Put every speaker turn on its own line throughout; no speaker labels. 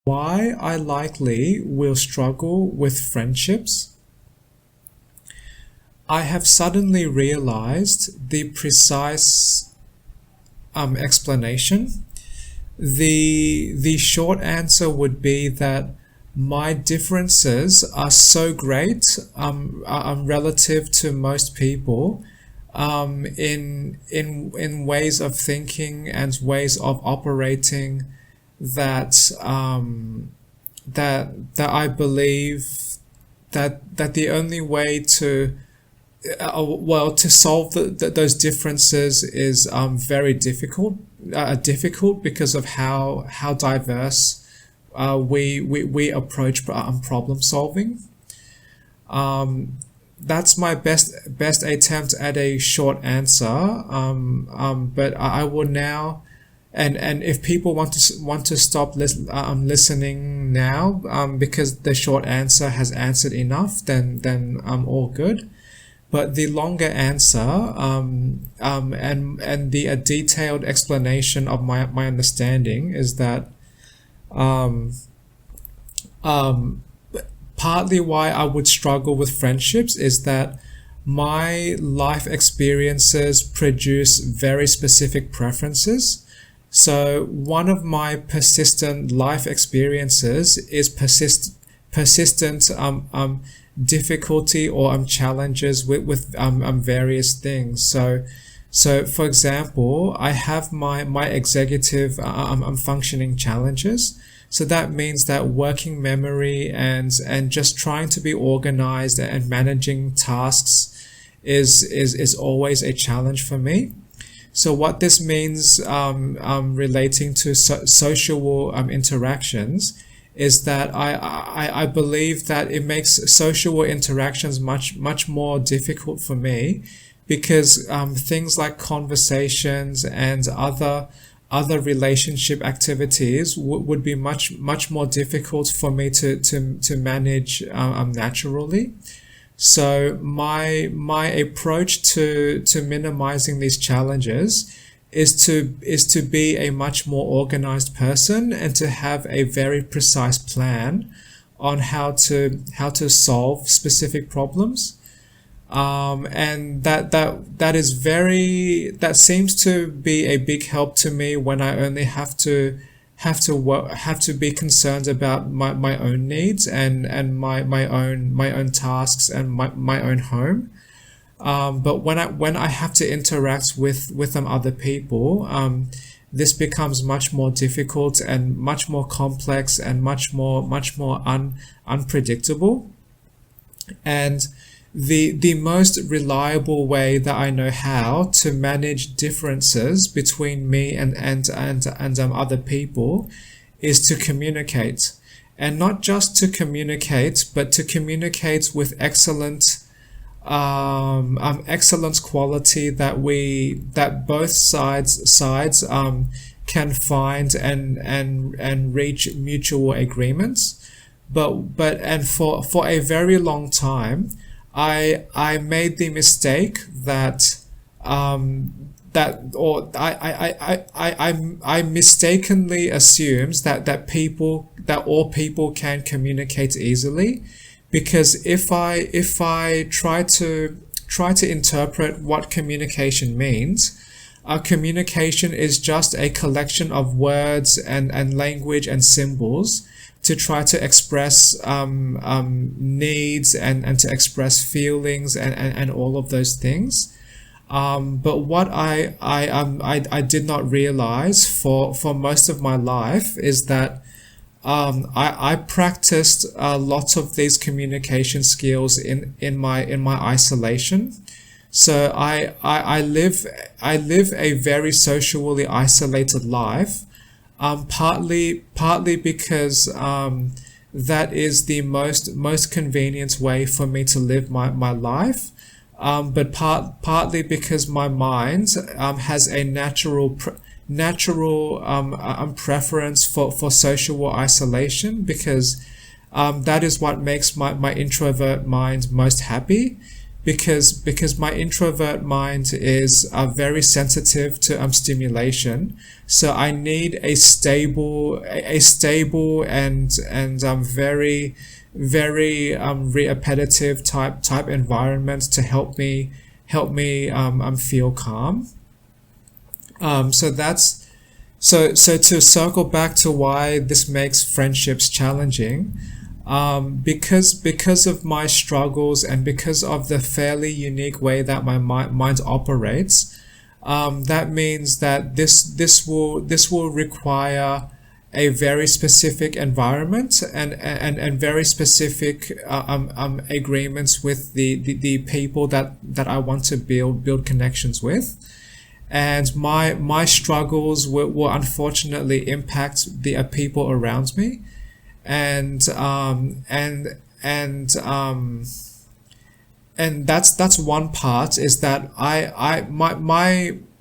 Why I likely will struggle with friendships. I have suddenly realized the precise explanation. The short answer would be that my differences are so great relative to most people in ways of thinking and ways of operating that that I believe that the only way to to solve those differences is very difficult because of how diverse we approach problem solving. That's my best attempt at a short answer. But I will now, and if people want to stop listening now, because the short answer has answered enough, then all good. But the longer answer, and the detailed explanation of my understanding is that partly why I would struggle with friendships is that my life experiences produce very specific preferences. So one of my persistent life experiences is persistent difficulty or challenges with various things. So for example, I have my executive functioning challenges. So that means that working memory and just trying to be organized and managing tasks is always a challenge for me. So what this means relating to social interactions is that I believe that it makes social interactions much more difficult for me because things like conversations and other relationship activities would be much more difficult for me to manage naturally. So my approach to minimizing these challenges is to be a much more organized person and to have a very precise plan on how to solve specific problems. And that seems to be a big help to me when I only have to be concerned about my own needs and my own tasks and my own home. But when I have to interact with other people, this becomes much more difficult and much more complex and much more unpredictable. And the most reliable way that I know how to manage differences between me and other people is to communicate, and not just to communicate, but to communicate with excellent quality that both sides can find and reach mutual agreements. But for a very long time, I made the mistake that I mistakenly assumes that all people can communicate easily, because if I try to interpret what communication means, communication is just a collection of words and language and symbols to try to express needs and to express feelings and all of those things. But what I did not realize for most of my life is that I practiced lots of these communication skills in my isolation. So I live a very socially isolated life. Partly because that is the most convenient way for me to live my life, but partly because my mind has a natural preference for social isolation, because that is what makes my introvert mind most happy, because my introvert mind is very sensitive to stimulation. So I need a stable and very repetitive type environment to help me feel calm. So that's so to circle back to why this makes friendships challenging. Because of my struggles and because of the fairly unique way that my mind operates, that means that this will require a very specific environment and very specific agreements with the people that I want to build connections with. And my struggles will unfortunately impact the people around me. And that's one part, is that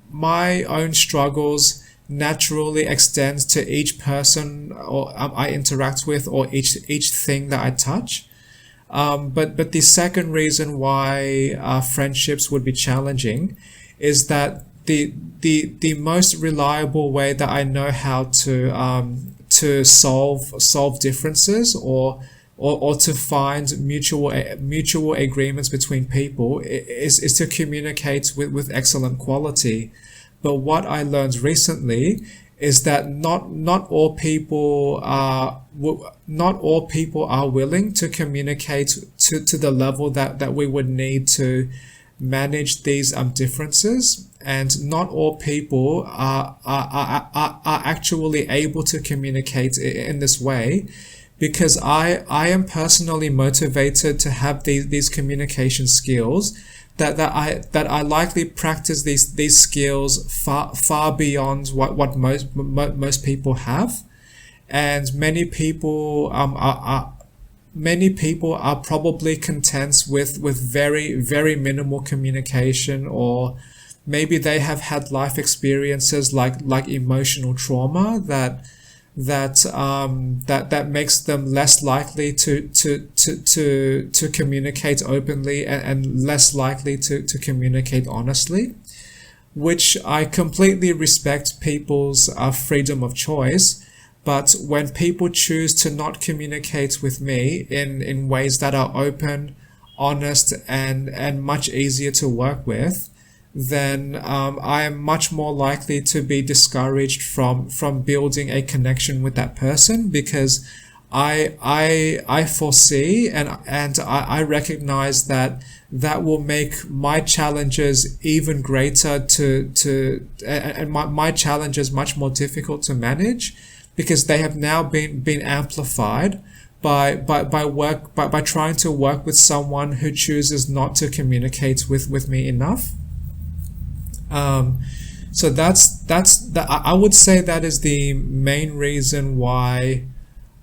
my own struggles naturally extend to each person or I interact with, or each thing that I touch. But the second reason why friendships would be challenging is that the most reliable way that I know how to solve differences or to find mutual agreements between people is to communicate with excellent quality. But what I learned recently is that not all people are willing to communicate to the level that we would need to manage these differences, and not all people are actually able to communicate in this way, because I am personally motivated to have these communication skills that I likely practice these skills far beyond what most people have, and many people are probably content with very minimal communication, or maybe they have had life experiences like emotional trauma that makes them less likely to communicate openly and less likely to communicate honestly, which I completely respect people's freedom of choice. But when people choose to not communicate with me in ways that are open, honest, and much easier to work with, then I am much more likely to be discouraged from building a connection with that person, because I foresee and I recognize that will make my challenges even greater and my challenges much more difficult to manage, because they have now been amplified by trying to work with someone who chooses not to communicate with me enough. So I would say that is the main reason why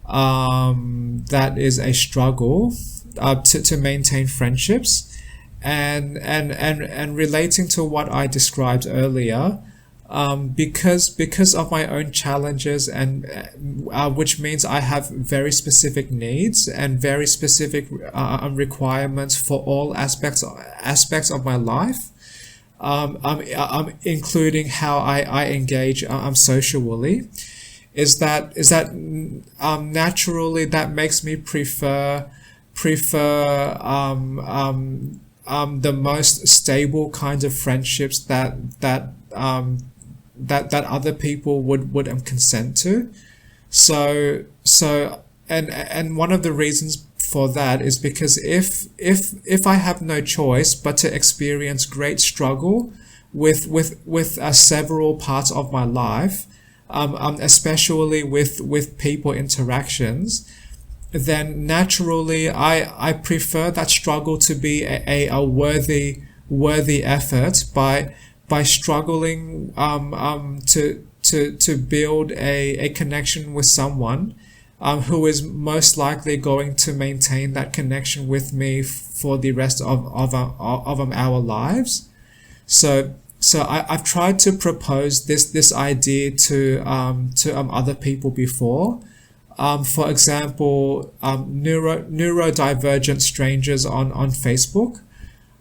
that is a struggle to maintain friendships, and relating to what I described earlier. Because of my own challenges, and which means I have very specific needs and very specific requirements for all aspects of my life, including how I engage socially, is that naturally that makes me prefer the most stable kinds of friendships that other people would consent to. So and one of the reasons for that is because if I have no choice but to experience great struggle with several parts of my life, especially with people interactions, then naturally I prefer that struggle to be a worthy effort by struggling to build a connection with someone who is most likely going to maintain that connection with me for the rest of our lives. So I've tried to propose this idea to other people before. For example, neurodivergent strangers on Facebook.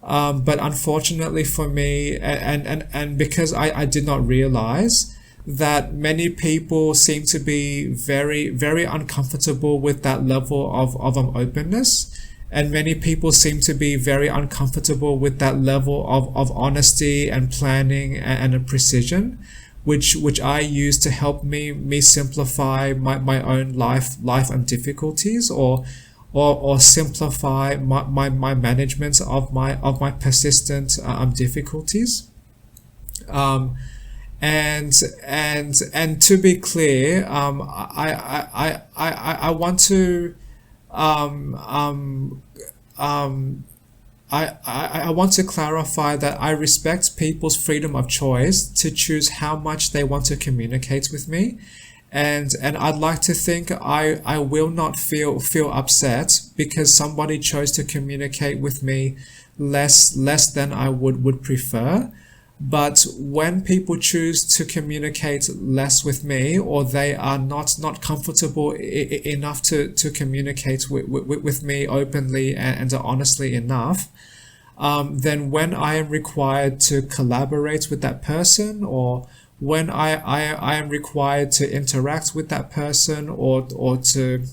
But unfortunately for me, and because I did not realize that many people seem to be very, very uncomfortable with that level of openness. And many people seem to be very uncomfortable with that level of honesty and planning and precision, which I use to help me simplify my own life and difficulties, or simplify my management of my persistent difficulties. And to be clear, I want to I want to clarify that I respect people's freedom of choice to choose how much they want to communicate with me. And I'd like to think I will not feel upset because somebody chose to communicate with me less than I would prefer. But when people choose to communicate less with me, or they are not comfortable enough to communicate with me openly and honestly enough, then when I am required to collaborate with that person, or when I am required to interact with that person, or to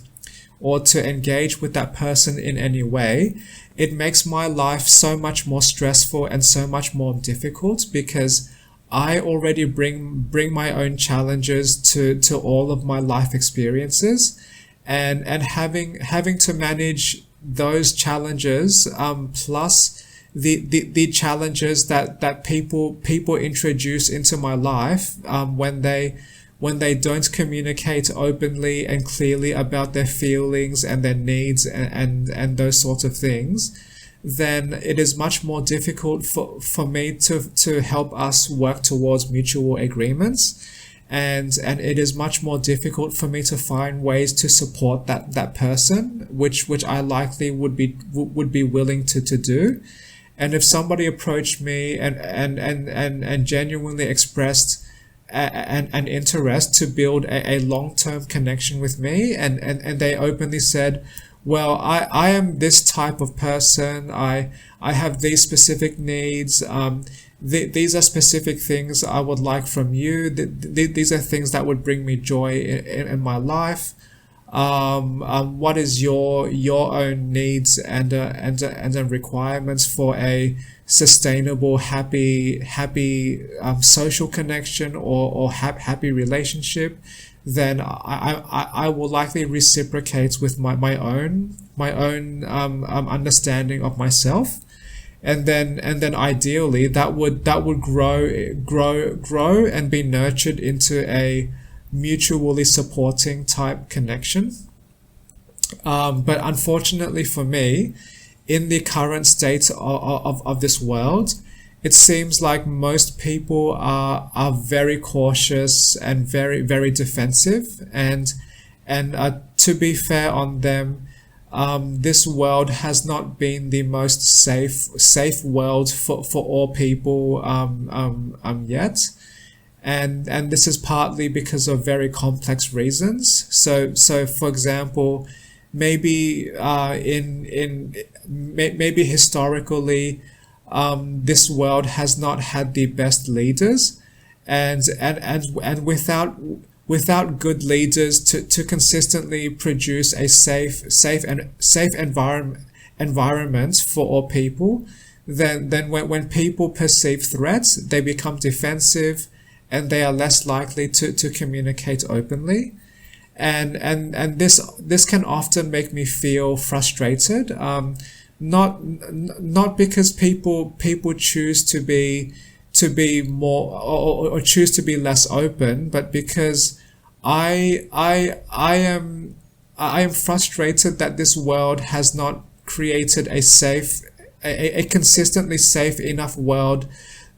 engage with that person in any way, it makes my life so much more stressful and so much more difficult, because I already bring my own challenges to all of my life experiences, and having to manage those challenges, plus the challenges that people introduce into my life, when they don't communicate openly and clearly about their feelings and their needs and those sorts of things, then it is much more difficult for me to help us work towards mutual agreements. And it is much more difficult for me to find ways to support that person, which I likely would be willing to do. And if somebody approached me and genuinely expressed an interest to build a long-term connection with me, and they openly said, well, I am this type of person, I have these specific needs, these are specific things I would like from you, these are things that would bring me joy in my life. What is your own needs and requirements for a sustainable, happy social connection, or happy relationship? Then I will likely reciprocate with my own understanding of myself, and then ideally that would grow and be nurtured into a mutually supporting type connection. But unfortunately for me, in the current state of this world, it seems like most people are very cautious and very, very defensive. And to be fair on them, this world has not been the most safe world for all people yet. And this is partly because of very complex reasons. So for example, maybe maybe historically, this world has not had the best leaders, and without good leaders to consistently produce a safe environment for all people, then when people perceive threats, they become defensive, and they are less likely to communicate openly. And this can often make me feel frustrated, not because people choose to be more, or choose to be less open, but because I am frustrated that this world has not created a consistently safe enough world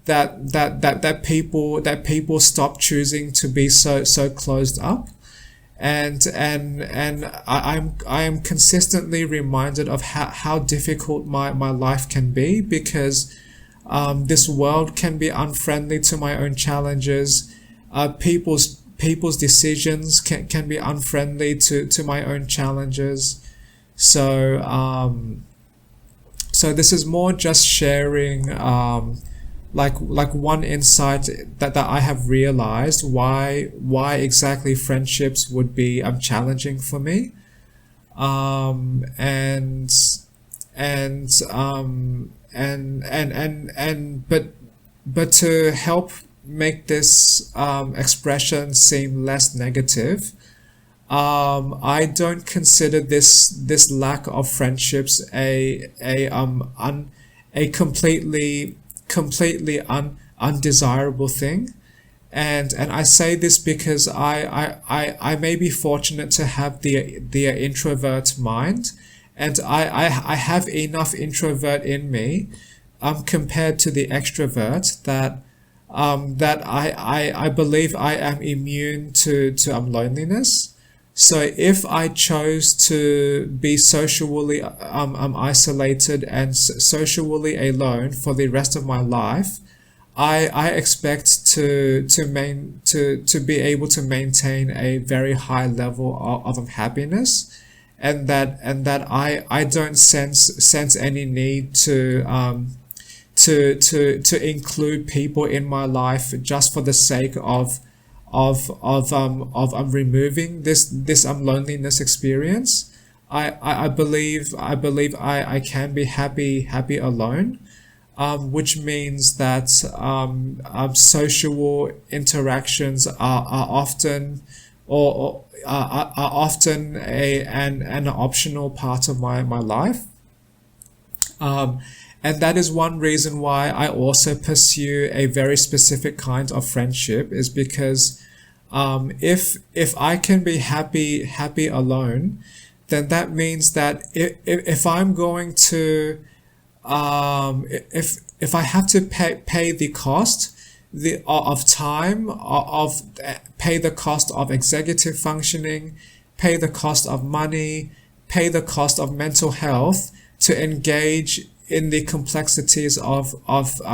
that people stop choosing to be so closed up. And I am consistently reminded of how difficult my life can be, because this world can be unfriendly to my own challenges. People's decisions can be unfriendly to my own challenges. So so this is more just sharing like one insight that I have realized why exactly friendships would be challenging for me, and but to help make this expression seem less negative, I don't consider this lack of friendships a completely undesirable thing. And I say this because I may be fortunate to have the introvert mind, and I have enough introvert in me, compared to the extrovert, that I believe I am immune to loneliness. So if I chose to be socially isolated and socially alone for the rest of my life, I expect to be able to maintain a very high level of happiness, and that I don't sense any need to include people in my life just for the sake of removing this loneliness experience. I believe I can be happy alone, which means that social interactions are often or are often an optional part of my life. And that is one reason why I also pursue a very specific kind of friendship, is because if I can be happy alone, then that means that if I'm going to if I have to pay the cost of time, pay the cost of executive functioning, pay the cost of money, pay the cost of mental health to engage in the complexities of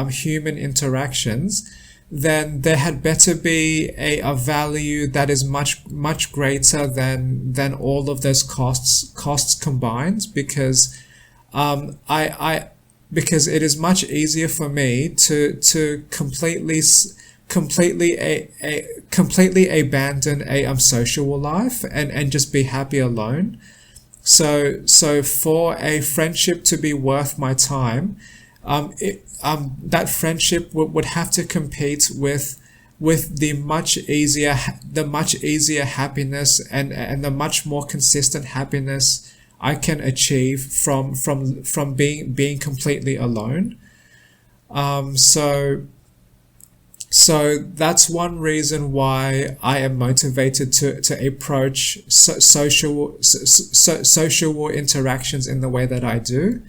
human interactions, then there had better be a value that is much greater than all of those costs combined, because because it is much easier for me to completely abandon a social life and just be happy alone. So for a friendship to be worth my time, that friendship would have to compete with the much easier happiness and the much more consistent happiness I can achieve from being completely alone. So that's one reason why I am motivated to approach social interactions in the way that I do.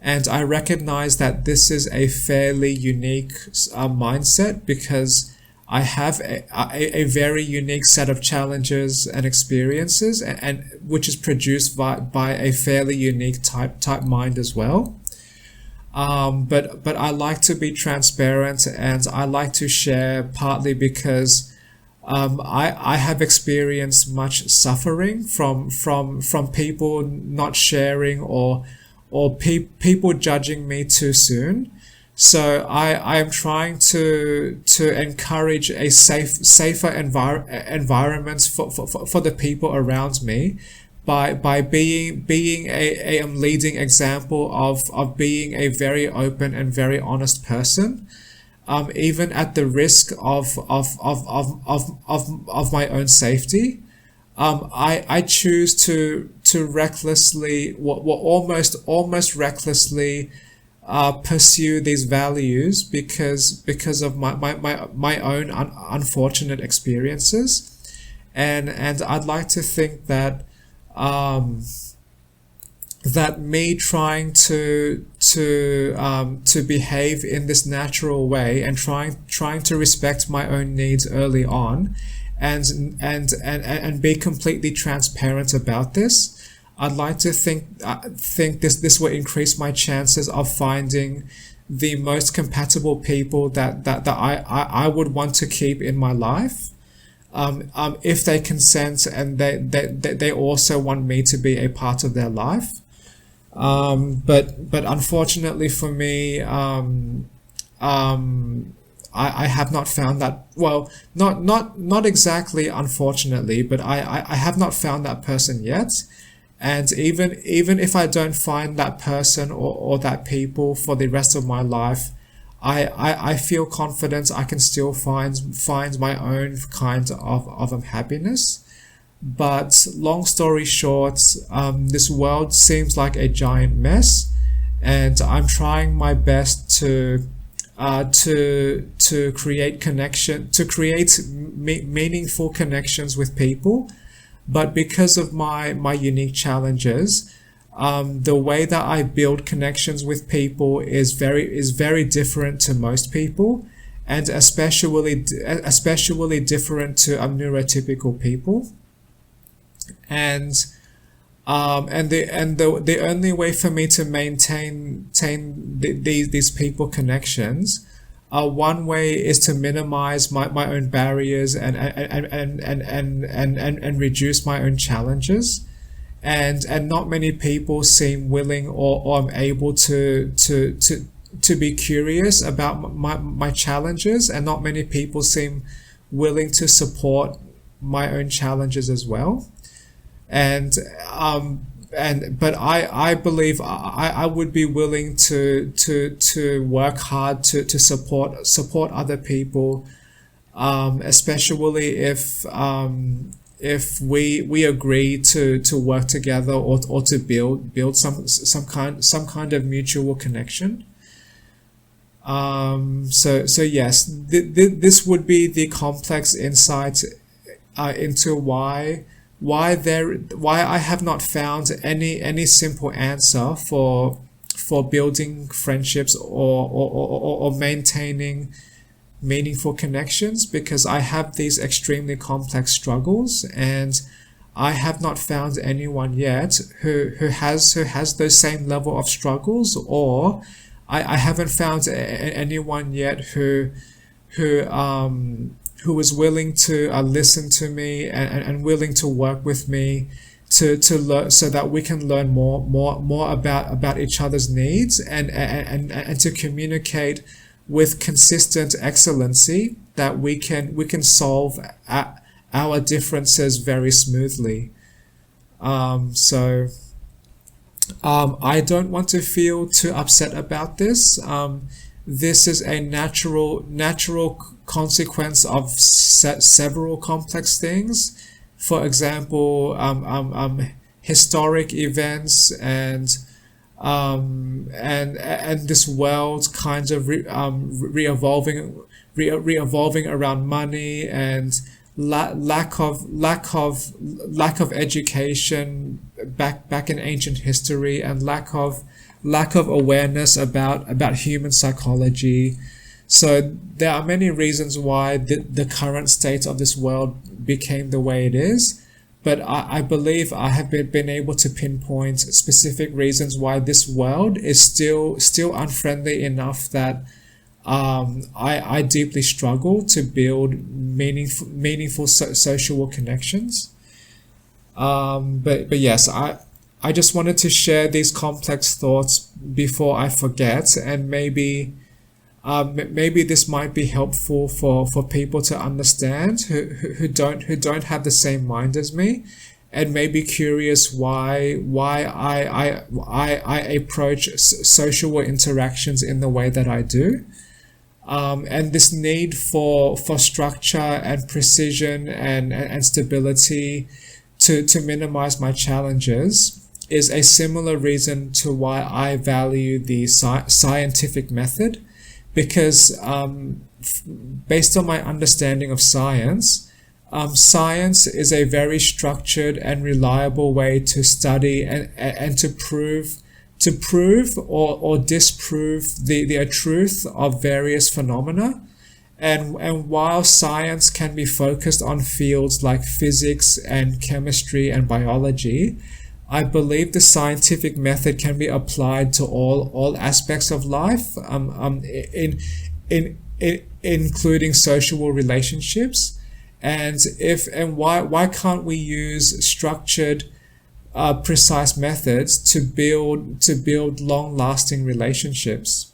And I recognize that this is a fairly unique mindset, because I have a very unique set of challenges and experiences, and which is produced by a fairly unique type mind as well. But I like to be transparent, and I like to share, partly because I have experienced much suffering from people not sharing or people judging me too soon. So I am trying to encourage a safer environment for the people around me, by being a leading example of being a very open and very honest person, even at the risk of my own safety. I choose to recklessly, almost recklessly, pursue these values because of my own unfortunate experiences, and I'd like to think that that me trying to behave in this natural way and trying to respect my own needs early on, and be completely transparent about this, I'd like to think this will increase my chances of finding the most compatible people that I would want to keep in my life, if they consent and they also want me to be a part of their life. But unfortunately for me, I have not found that. Well, not exactly unfortunately, but I have not found that person yet. And even if I don't find that person or that people for the rest of my life, I feel confident I can still find my own kind of happiness. But long story short, this world seems like a giant mess, and I'm trying my best to create meaningful connections with people. But because of my unique challenges, the way that I build connections with people is very different to most people, and especially different to neurotypical people. And the only way for me to maintain these people connections, one way is to minimize my own barriers and reduce my own challenges. And not many people seem willing or able to be curious about my challenges, and not many people seem willing to support my own challenges as well. And but I believe I would be willing to work hard to support other people, especially if we agree to work together, or to build some kind of mutual connection. So yes, this would be the complex insight into why I have not found any simple answer for building friendships or maintaining meaningful connections, because I have these extremely complex struggles, and I have not found anyone yet who has those same level of struggles, or I haven't found anyone yet who is willing to listen to me and willing to work with me to learn, so that we can learn more about each other's needs, and to communicate with consistent excellency, that we can solve our differences very smoothly. I don't want to feel too upset about this. This is a natural consequence of several complex things. For example, historic events and this world kind of re-evolving around money, and lack of education back in ancient history, and lack of awareness about human psychology. So there are many reasons why the current state of this world became the way it is. But I believe I have been able to pinpoint specific reasons why this world is still unfriendly enough that I deeply struggle to build meaningful social connections. But yes, I just wanted to share these complex thoughts before I forget, and maybe this might be helpful for people to understand who don't have the same mind as me, and may be curious why I approach social interactions in the way that I do. And this need for structure and precision and stability to minimize my challenges is a similar reason to why I value the scientific method, because based on my understanding of science, science is a very structured and reliable way to study and to prove or disprove the truth of various phenomena. And while science can be focused on fields like physics and chemistry and biology, I believe the scientific method can be applied to all aspects of life, including social relationships. And why can't we use structured precise methods to build long-lasting relationships.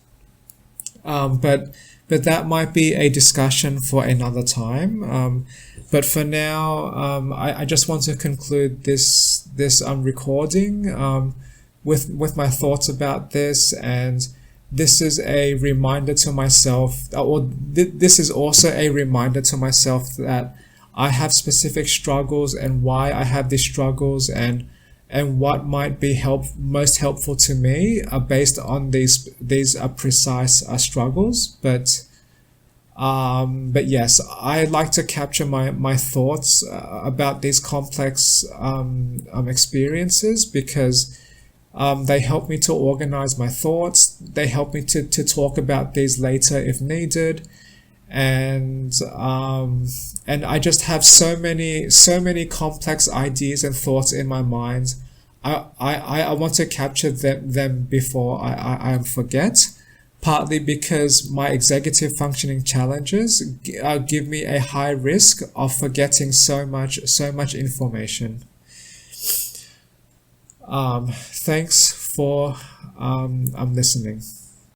But that might be a discussion for another time. But for now, I just want to conclude this recording with my thoughts about this, and this is a reminder to myself, or this is also a reminder to myself that I have specific struggles and why I have these struggles, and what might be most helpful to me based on these precise struggles. But yes, I like to capture my thoughts about these complex experiences, because they help me to organize my thoughts. They help me to talk about these later if needed. And I just have so many complex ideas and thoughts in my mind. I want to capture them before I forget, partly because my executive functioning challenges give me a high risk of forgetting so much information. Thanks for listening.